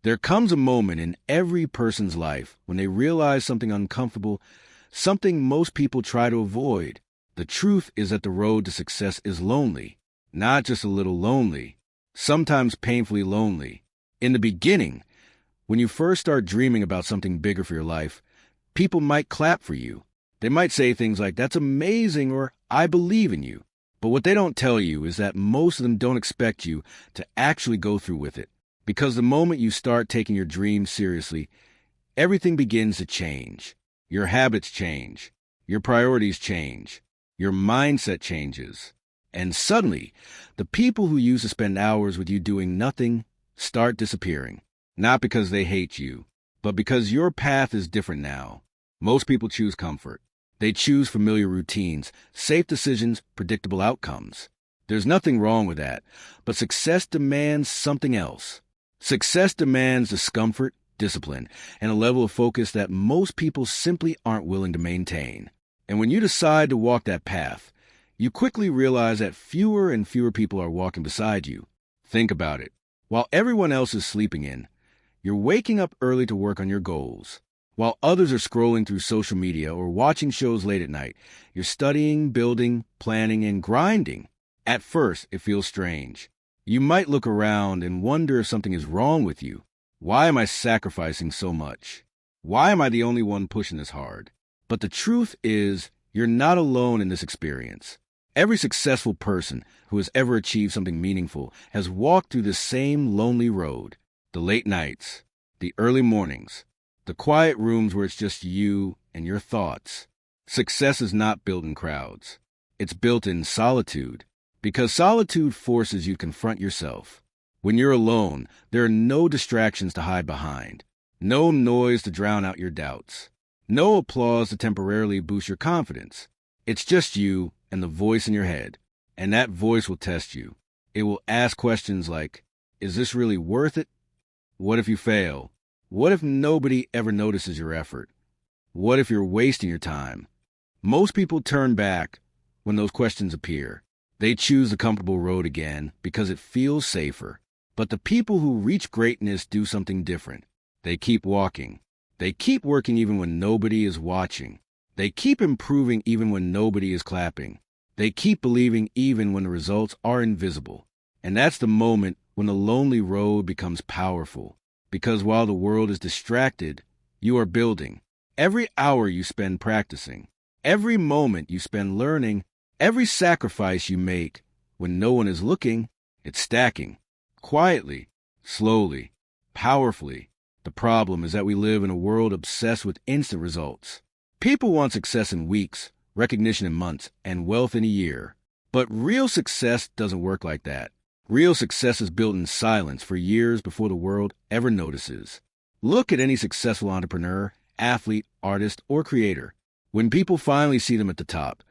There comes a moment in every person's life when they realize something uncomfortable, something most people try to avoid. The truth is that the road to success is lonely, not just a little lonely, sometimes painfully lonely. In the beginning, when you first start dreaming about something bigger for your life, people might clap for you. They might say things like, "That's amazing," or "I believe in you." But what they don't tell you is that most of them don't expect you to actually go through with it. Because the moment you start taking your dreams seriously, everything begins to change. Your habits change. Your priorities change. Your mindset changes. And suddenly, the people who used to spend hours with you doing nothing start disappearing. Not because they hate you, but because your path is different now. Most people choose comfort. They choose familiar routines, safe decisions, predictable outcomes. There's nothing wrong with that, but success demands something else. Success demands discomfort, discipline, and a level of focus that most people simply aren't willing to maintain. And when you decide to walk that path, you quickly realize that fewer and fewer people are walking beside you. Think about it. While everyone else is sleeping in, you're waking up early to work on your goals. While others are scrolling through social media or watching shows late at night, you're studying, building, planning, and grinding. At first, it feels strange. You might look around and wonder if something is wrong with you. Why am I sacrificing so much? Why am I the only one pushing this hard? But the truth is, you're not alone in this experience. Every successful person who has ever achieved something meaningful has walked through the same lonely road. The late nights, the early mornings, the quiet rooms where it's just you and your thoughts. Success is not built in crowds. It's built in solitude. Because solitude forces you to confront yourself. When you're alone, there are no distractions to hide behind, no noise to drown out your doubts, no applause to temporarily boost your confidence. It's just you and the voice in your head, and that voice will test you. It will ask questions like, is this really worth it? What if you fail? What if nobody ever notices your effort? What if you're wasting your time? Most people turn back when those questions appear. They choose the comfortable road again because it feels safer. But the people who reach greatness do something different. They keep walking. They keep working even when nobody is watching. They keep improving even when nobody is clapping. They keep believing even when the results are invisible. And that's the moment when the lonely road becomes powerful. Because while the world is distracted, you are building. Every hour you spend practicing, every moment you spend learning, every sacrifice you make when no one is looking, it's stacking. Quietly, slowly, powerfully. The problem is that we live in a world obsessed with instant results. People want success in weeks, recognition in months, and wealth in a year. But real success doesn't work like that. Real success is built in silence for years before the world ever notices. Look at any successful entrepreneur, athlete, artist, or creator. When people finally see them at the top,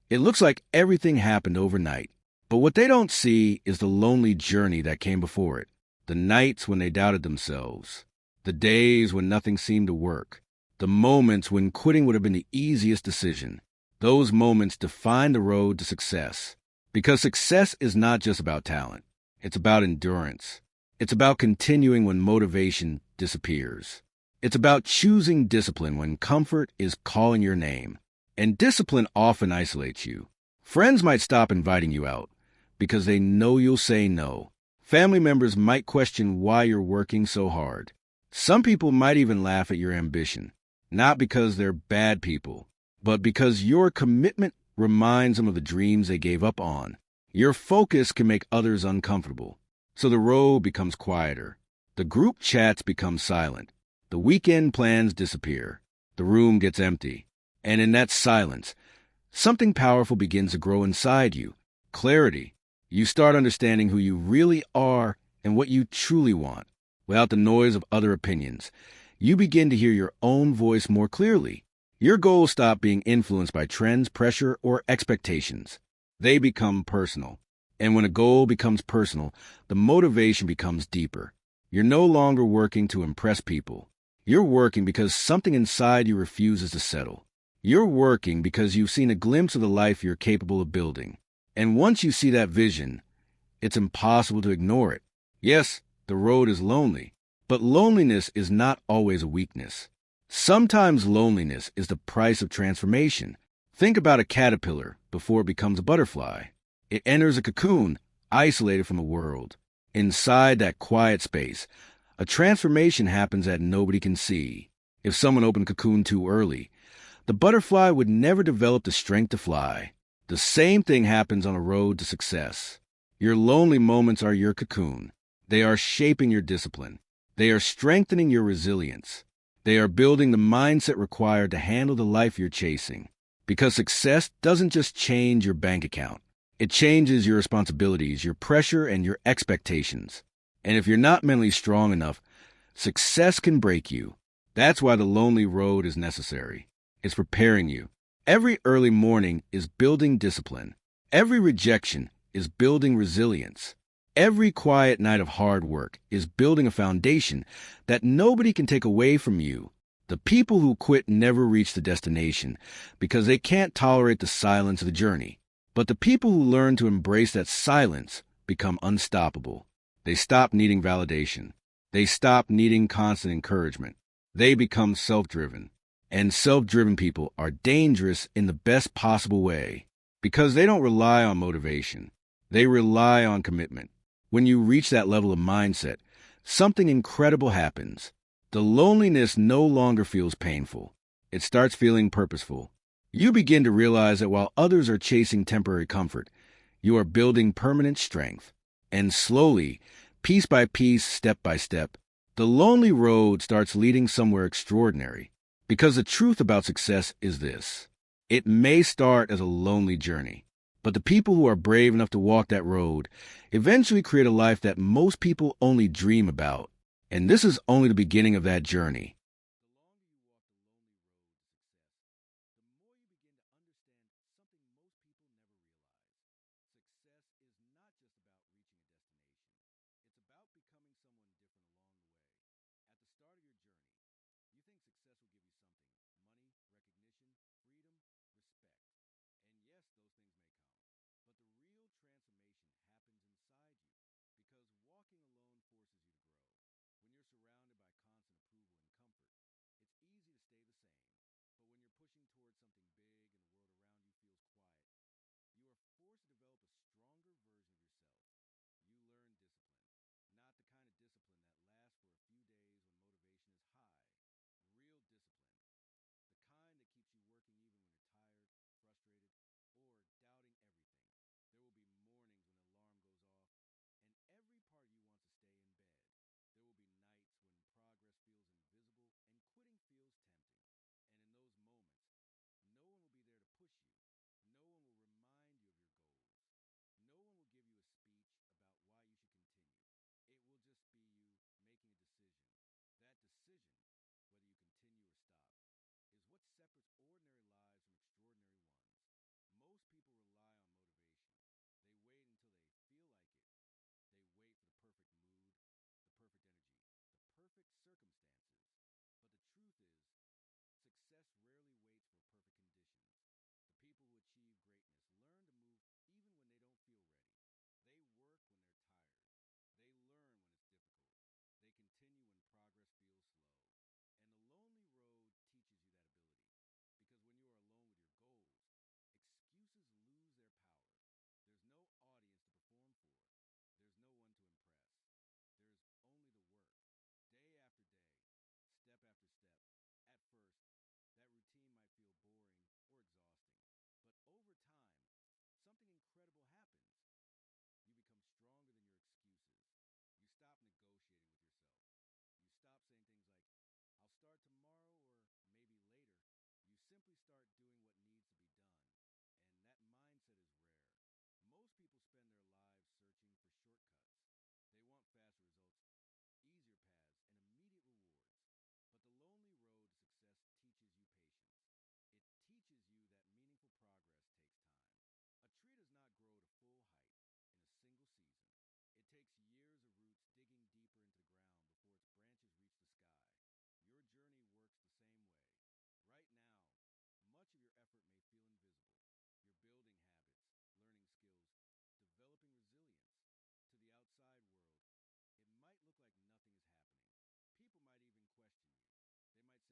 it looks like everything happened overnight. But what they don't see is the lonely journey that came before it. The nights when they doubted themselves. The days when nothing seemed to work. The moments when quitting would have been the easiest decision. Those moments define the road to success. Because success is not just about talent. It's about endurance. It's about continuing when motivation disappears. It's about choosing discipline when comfort is calling your name. And discipline often isolates you. Friends might stop inviting you out because they know you'll say no. Family members might question why you're working so hard. Some people might even laugh at your ambition, not because they're bad people, but because your commitment reminds them of the dreams they gave up on. Your focus can make others uncomfortable, so the road becomes quieter. The group chats become silent. The weekend plans disappear. The room gets empty. And in that silence, something powerful begins to grow inside you. Clarity. You start understanding who you really are and what you truly want. Without the noise of other opinions, you begin to hear your own voice more clearly. Your goals stop being influenced by trends, pressure, or expectations. They become personal. And when a goal becomes personal, the motivation becomes deeper. You're no longer working to impress people. You're working because something inside you refuses to settle. You're working because you've seen a glimpse of the life you're capable of building. And once you see that vision, it's impossible to ignore it. Yes, the road is lonely, But loneliness is not always a weakness. Sometimes loneliness is the price of transformation. Think about a caterpillar before it becomes a butterfly. It enters a cocoon, isolated from the world. Inside that quiet space, a transformation happens that nobody can see. If someone opened a cocoon too early, the butterfly would never develop the strength to fly. The same thing happens on a road to success. Your lonely moments are your cocoon. They are shaping your discipline. They are strengthening your resilience. They are building the mindset required to handle the life you're chasing. Because success doesn't just change your bank account. It changes your responsibilities, your pressure, and your expectations. And if you're not mentally strong enough, success can break you. That's why the lonely road is necessary. It's preparing you. Every early morning is building discipline. Every rejection is building resilience. Every quiet night of hard work is building a foundation that nobody can take away from you. The people who quit never reach the destination because they can't tolerate the silence of the journey. But the people who learn to embrace that silence become unstoppable. They stop needing validation. They stop needing constant encouragement. They become self-driven. And self-driven people are dangerous in the best possible way because they don't rely on motivation. They rely on commitment. When you reach that level of mindset, something incredible happens. The loneliness no longer feels painful. It starts feeling purposeful. You begin to realize that while others are chasing temporary comfort, you are building permanent strength. And slowly, piece by piece, step by step, the lonely road starts leading somewhere extraordinary. Because the truth about success is this: it may start as a lonely journey, but the people who are brave enough to walk that road eventually create a life that most people only dream about. And this is only the beginning of that journey.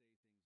say things like, "Why are you working so hard? Is this really worth it? Why don't you just relax and enjoy life?" But they don't see what you see. They don't see the vision inside your mind. They don't feel the fire that keeps you moving forward. And that's why this road is lonely, because your vision belongs to you. No one else can fully understand it. Some people will support you, and that support matters. But even the most supportive friends and family cannot walk the journey for you. They cannot wake up early for you. They cannot face your fears for you. They cannot push through your doubts for you. That responsibility belongs to you alone. And while that truth may sound intimidating, it's also incredibly empowering. Because if the responsibility is yours, then the power is yours too. Your future is not controlled by luck, opinions, or circumstances alone. It is shaped by your daily choices. Every hour you invest in growth, every moment you choose discipline over distraction, every time you continue when quitting would be easier, those small decisions are quietly building your future. Think about it like this. Most people plant seeds and expect a tree the next day. When nothing appears, they assume the effort was pointless and they stop watering the soil. But successful people understand something different. They know that seeds grow underground long before anything appears above the surface. For weeks or even months, nothing seems to happen. But beneath the soil, roots are spreading, strengthening, and preparing for growth. Your work right now might feel like that. Invisible, quiet, unnoticed. But that doesn't mean it's meaningless. In fact, the invisible phase is often the most important part of success, because this is where your character is built. This is where you prove to yourself that you are willing to continue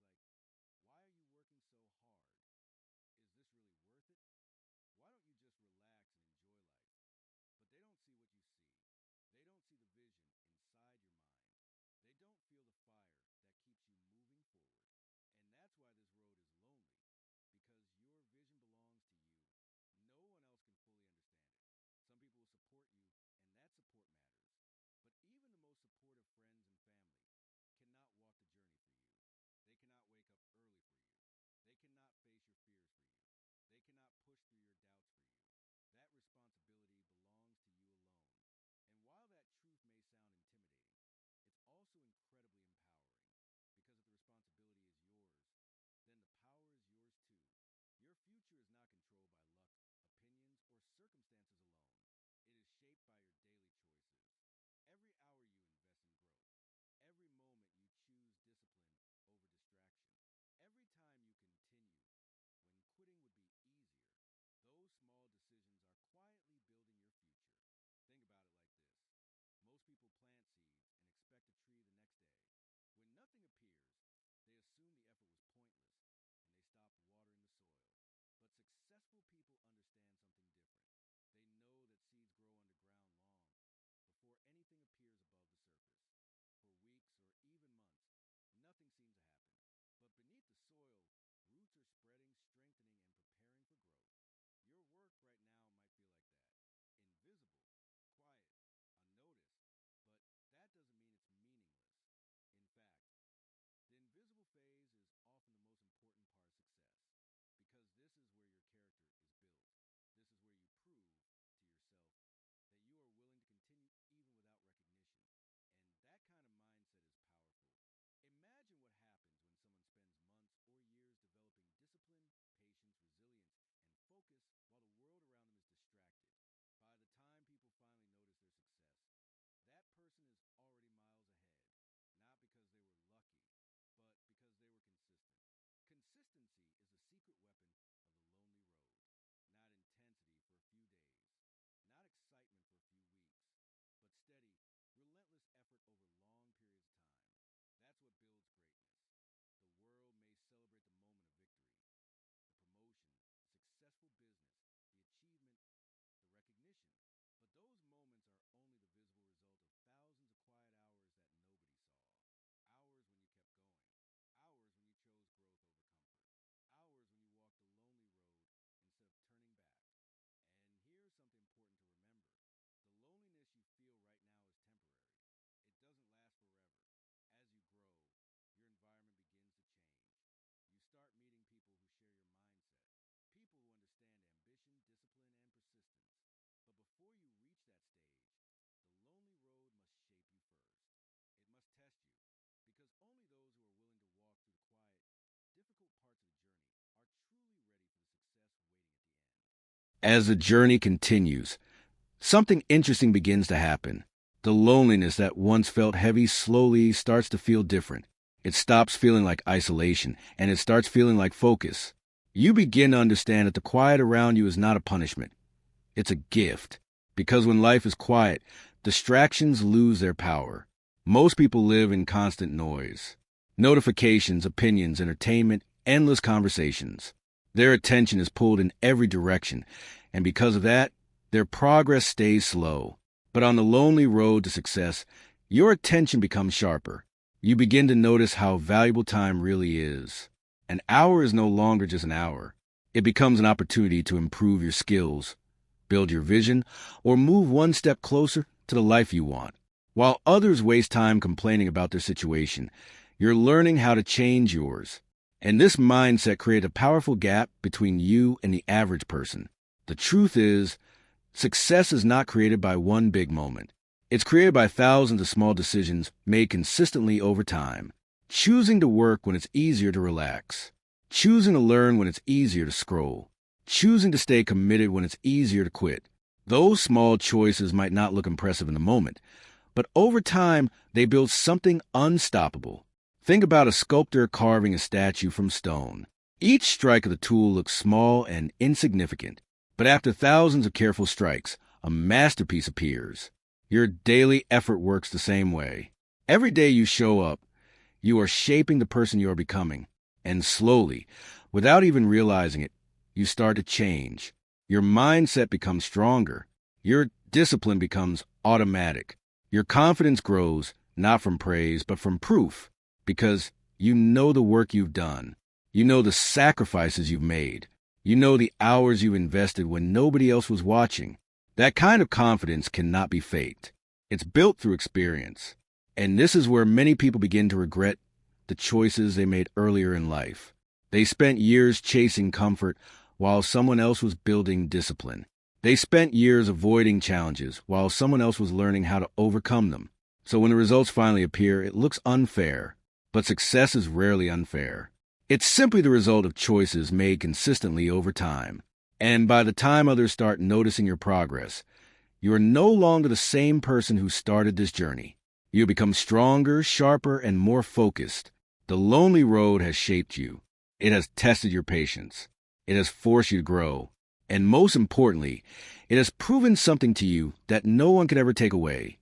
even without recognition. And that kind of mindset is powerful. Imagine what happens when someone spends months or years developing discipline, patience, resilience, and focus while the world around them is distracted. By the time people finally notice their success, that person is already miles ahead, not because they were lucky, but because they were consistent. Consistency is the secret weapon of the lonely road. Not intensity for a few days, not excitement for a few weeks, but steady, relentless effort over long periods of time. That's what builds greatness. The world may celebrate the moment of victory, the promotion, the successful business, the achievement, the recognition. But those moments are only the visible result of thousands of quiet hours that nobody saw. Hours when you kept going. Hours when you chose growth over comfort. Hours when you walked the lonely road instead of turning back. And here's something important to remember. The loneliness you feel right now is temporary. It doesn't last forever. As you grow, your environment begins to change. You start meeting people who share your mindset, people who understand ambition, discipline, and persistence. But before you reach that stage, the lonely road must shape you first. It must test you, because only those who are willing to walk through the quiet, difficult parts of the journey are truly ready for the success waiting at the end. As the journey continues, something interesting begins to happen. The loneliness that once felt heavy slowly starts to feel different. It stops feeling like isolation, and it starts feeling like focus. You begin to understand that the quiet around you is not a punishment. It's a gift. Because when life is quiet, distractions lose their power. Most people live in constant noise. Notifications, opinions, entertainment, endless conversations. Their attention is pulled in every direction, and because of that, their progress stays slow. But on the lonely road to success, your attention becomes sharper. You begin to notice how valuable time really is. An hour is no longer just an hour. It becomes an opportunity to improve your skills, build your vision, or move one step closer to the life you want. While others waste time complaining about their situation, you're learning how to change yours. And this mindset creates a powerful gap between you and the average person. The truth is, success is not created by one big moment. It's created by thousands of small decisions made consistently over time. Choosing to work when it's easier to relax. Choosing to learn when it's easier to scroll. Choosing to stay committed when it's easier to quit. Those small choices might not look impressive in the moment, but over time, they build something unstoppable. Think about a sculptor carving a statue from stone. Each strike of the tool looks small and insignificant, but after thousands of careful strikes, a masterpiece appears. Your daily effort works the same way. Every day you show up, You are shaping the person you are becoming. And slowly, without even realizing it, you start to change. Your mindset becomes stronger. Your discipline becomes automatic. Your confidence grows, not from praise, but from proof, because you know the work you've done. You know the sacrifices you've made. You know the hours you've invested when nobody else was watching. That kind of confidence cannot be faked. It's built through experience. And this is where many people begin to regret the choices they made earlier in life. They spent years chasing comfort while someone else was building discipline. They spent years avoiding challenges while someone else was learning how to overcome them. So when the results finally appear, it looks unfair. But success is rarely unfair. It's simply the result of choices made consistently over time. And by the time others start noticing your progress, you are no longer the same person who started this journey. You become stronger, sharper, and more focused. The lonely road has shaped you. It has tested your patience. It has forced you to grow. And most importantly, it has proven something to you that no one could ever take away.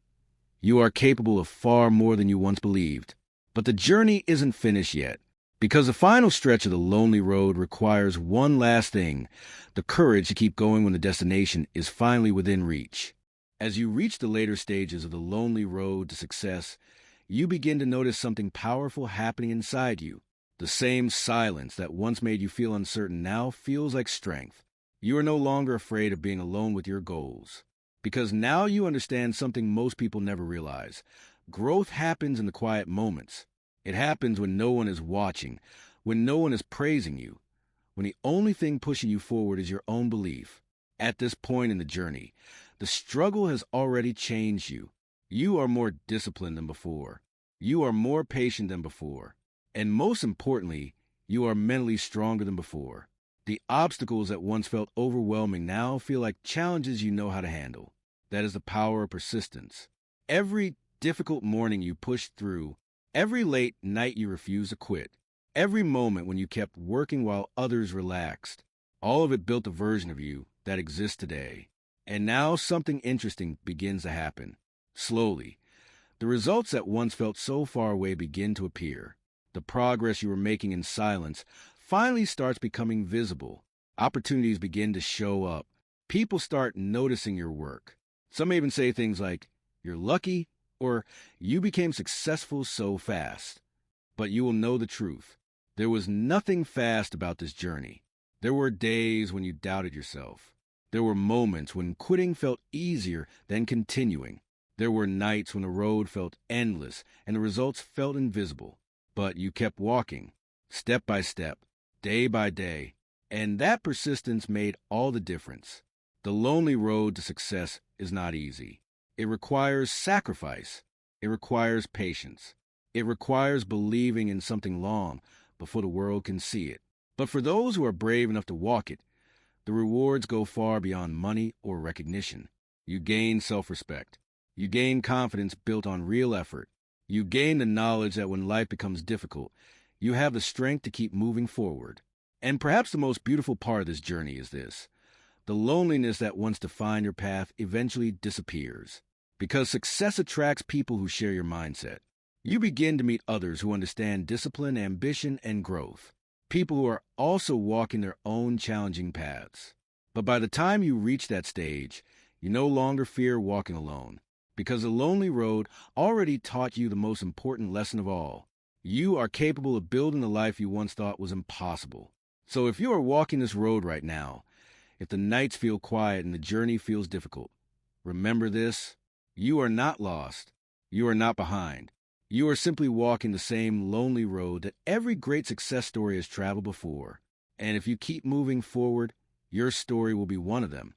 You are capable of far more than you once believed. But the journey isn't finished yet, because the final stretch of the lonely road requires one last thing: the courage to keep going when the destination is finally within reach. As you reach the later stages of the lonely road to success, you begin to notice something powerful happening inside you. The same silence that once made you feel uncertain now feels like strength. You are no longer afraid of being alone with your goals, because now you understand something most people never realize. Growth happens in the quiet moments. It happens when no one is watching, when no one is praising you, when the only thing pushing you forward is your own belief. At this point in the journey, the struggle has already changed you. You are more disciplined than before. You are more patient than before. And most importantly, you are mentally stronger than before. The obstacles that once felt overwhelming now feel like challenges you know how to handle. That is the power of persistence. Every difficult morning you pushed through, every late night you refused to quit, every moment when you kept working while others relaxed, all of it built a version of you that exists today. And now something interesting begins to happen. Slowly, the results that once felt so far away begin to appear. The progress you were making in silence finally starts becoming visible. Opportunities begin to show up. People start noticing your work. Some may even say things like, "You're lucky," or "You became successful so fast." But you will know the truth. There was nothing fast about this journey. There were days when you doubted yourself. There were moments when quitting felt easier than continuing. There were nights when the road felt endless and the results felt invisible. But you kept walking, step by step, day by day, and that persistence made all the difference. The lonely road to success is not easy. It requires sacrifice. It requires patience. It requires believing in something long before the world can see it. But for those who are brave enough to walk it, the rewards go far beyond money or recognition. You gain self-respect. You gain confidence built on real effort. You gain the knowledge that when life becomes difficult, you have the strength to keep moving forward. And perhaps the most beautiful part of this journey is this: the loneliness that once defined your path eventually disappears. Because success attracts people who share your mindset. You begin to meet others who understand discipline, ambition, and growth. People who are also walking their own challenging paths. But by the time you reach that stage, you no longer fear walking alone. Because the lonely road already taught you the most important lesson of all. You are capable of building the life you once thought was impossible. So if you are walking this road right now, if the nights feel quiet and the journey feels difficult, remember this: you are not lost. You are not behind. You are simply walking the same lonely road that every great success story has traveled before. And if you keep moving forward, your story will be one of them.